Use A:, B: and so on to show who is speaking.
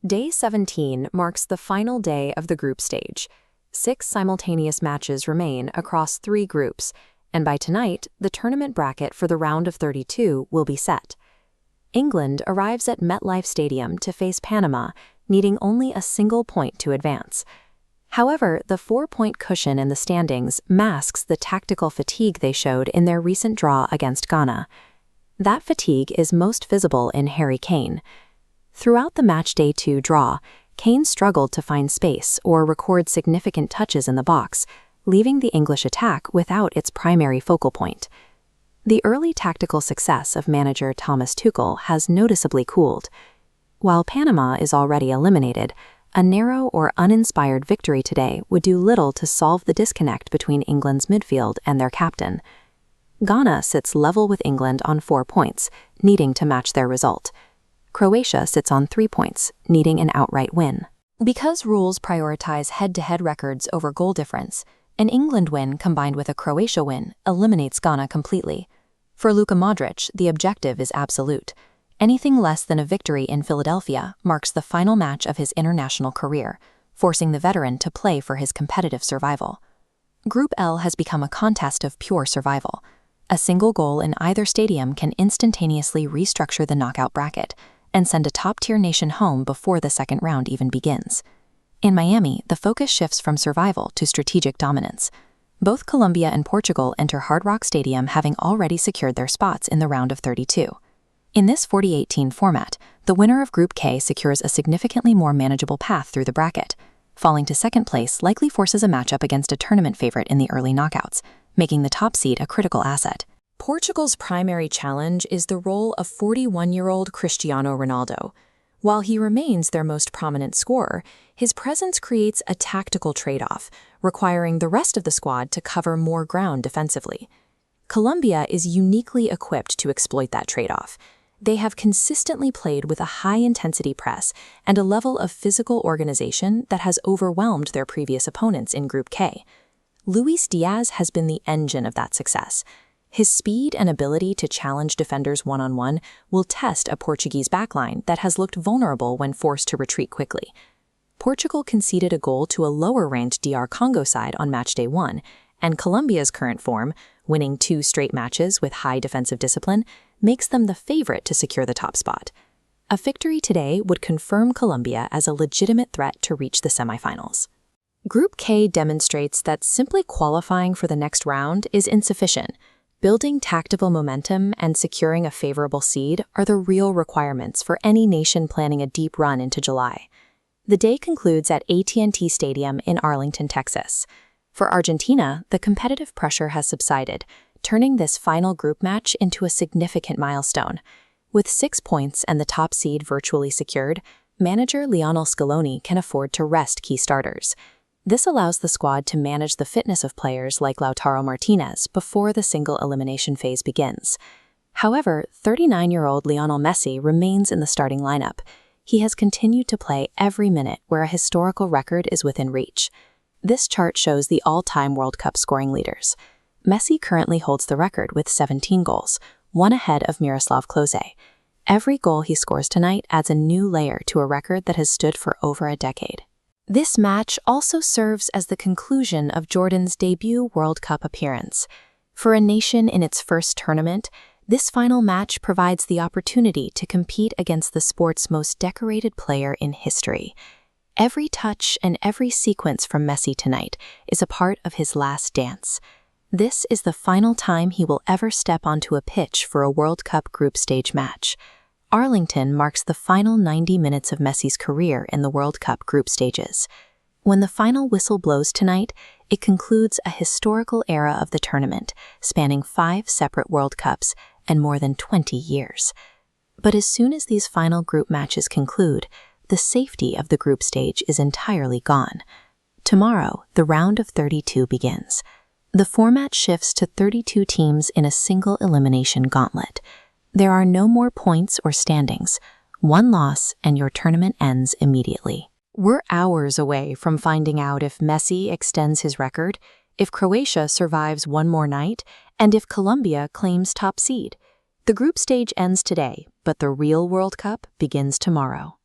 A: Day 17 marks the final day of the group stage. 6 simultaneous matches remain across 3 groups, and by tonight, the tournament bracket for the round of 32 will be set. England arrives at MetLife Stadium to face Panama, needing only a single point to advance. However, the 4-point cushion in the standings masks the tactical fatigue they showed in their recent draw against Ghana. That fatigue is most visible in Harry Kane. Throughout the Matchday 2 draw, Kane struggled to find space or record significant touches in the box, leaving the English attack without its primary focal point. The early tactical success of manager Thomas Tuchel has noticeably cooled. While Panama is already eliminated, a narrow or uninspired victory today would do little to solve the disconnect between England's midfield and their captain. Ghana sits level with England on 4 points, needing to match their result. Croatia sits on 3 points, needing an outright win. Because rules prioritize head-to-head records over goal difference, an England win combined with a Croatia win eliminates Ghana completely. For Luka Modric, the objective is absolute. Anything less than a victory in Philadelphia marks the final match of his international career, forcing the veteran to play for his competitive survival. Group L has become a contest of pure survival. A single goal in either stadium can instantaneously restructure the knockout bracket and send a top-tier nation home before the second round even begins. In Miami, the focus shifts from survival to strategic dominance. Both Colombia and Portugal enter Hard Rock Stadium having already secured their spots in the round of 32. In this 40-18 format, the winner of Group K secures a significantly more manageable path through the bracket. Falling to second place likely forces a matchup against a tournament favorite in the early knockouts, making the top seed a critical asset. Portugal's primary challenge is the role of 41-year-old Cristiano Ronaldo. While he remains their most prominent scorer, his presence creates a tactical trade-off, requiring the rest of the squad to cover more ground defensively. Colombia is uniquely equipped to exploit that trade-off. They have consistently played with a high-intensity press and a level of physical organization that has overwhelmed their previous opponents in Group K. Luis Diaz has been the engine of that success. His speed and ability to challenge defenders one-on-one will test a Portuguese backline that has looked vulnerable when forced to retreat quickly. Portugal conceded a goal to a lower-ranked DR Congo side on Matchday 1, and Colombia's current form, winning 2 straight matches with high defensive discipline, makes them the favorite to secure the top spot. A victory today would confirm Colombia as a legitimate threat to reach the semifinals. Group K demonstrates that simply qualifying for the next round is insufficient. Building tactical momentum and securing a favorable seed are the real requirements for any nation planning a deep run into July. The day concludes at AT&T Stadium in Arlington, Texas. For Argentina, the competitive pressure has subsided, turning this final group match into a significant milestone. With 6 points and the top seed virtually secured, manager Lionel Scaloni can afford to rest key starters. This allows the squad to manage the fitness of players like Lautaro Martinez before the single elimination phase begins. However, 39-year-old Lionel Messi remains in the starting lineup. He has continued to play every minute where a historical record is within reach. This chart shows the all-time World Cup scoring leaders. Messi currently holds the record with 17 goals, one ahead of Miroslav Klose. Every goal he scores tonight adds a new layer to a record that has stood for over a decade. This match also serves as the conclusion of Jordan's debut World Cup appearance. For a nation in its first tournament, this final match provides the opportunity to compete against the sport's most decorated player in history. Every touch and every sequence from Messi tonight is a part of his last dance. This is the final time he will ever step onto a pitch for a World Cup group stage match. Arlington marks the final 90 minutes of Messi's career in the World Cup group stages. When the final whistle blows tonight, it concludes a historical era of the tournament, spanning 5 separate World Cups and more than 20 years. But as soon as these final group matches conclude, the safety of the group stage is entirely gone. Tomorrow, the round of 32 begins. The format shifts to 32 teams in a single elimination gauntlet. There are no more points or standings. One loss and your tournament ends immediately. We're hours away from finding out if Messi extends his record, if Croatia survives one more night, and if Colombia claims top seed. The group stage ends today, but the real World Cup begins tomorrow.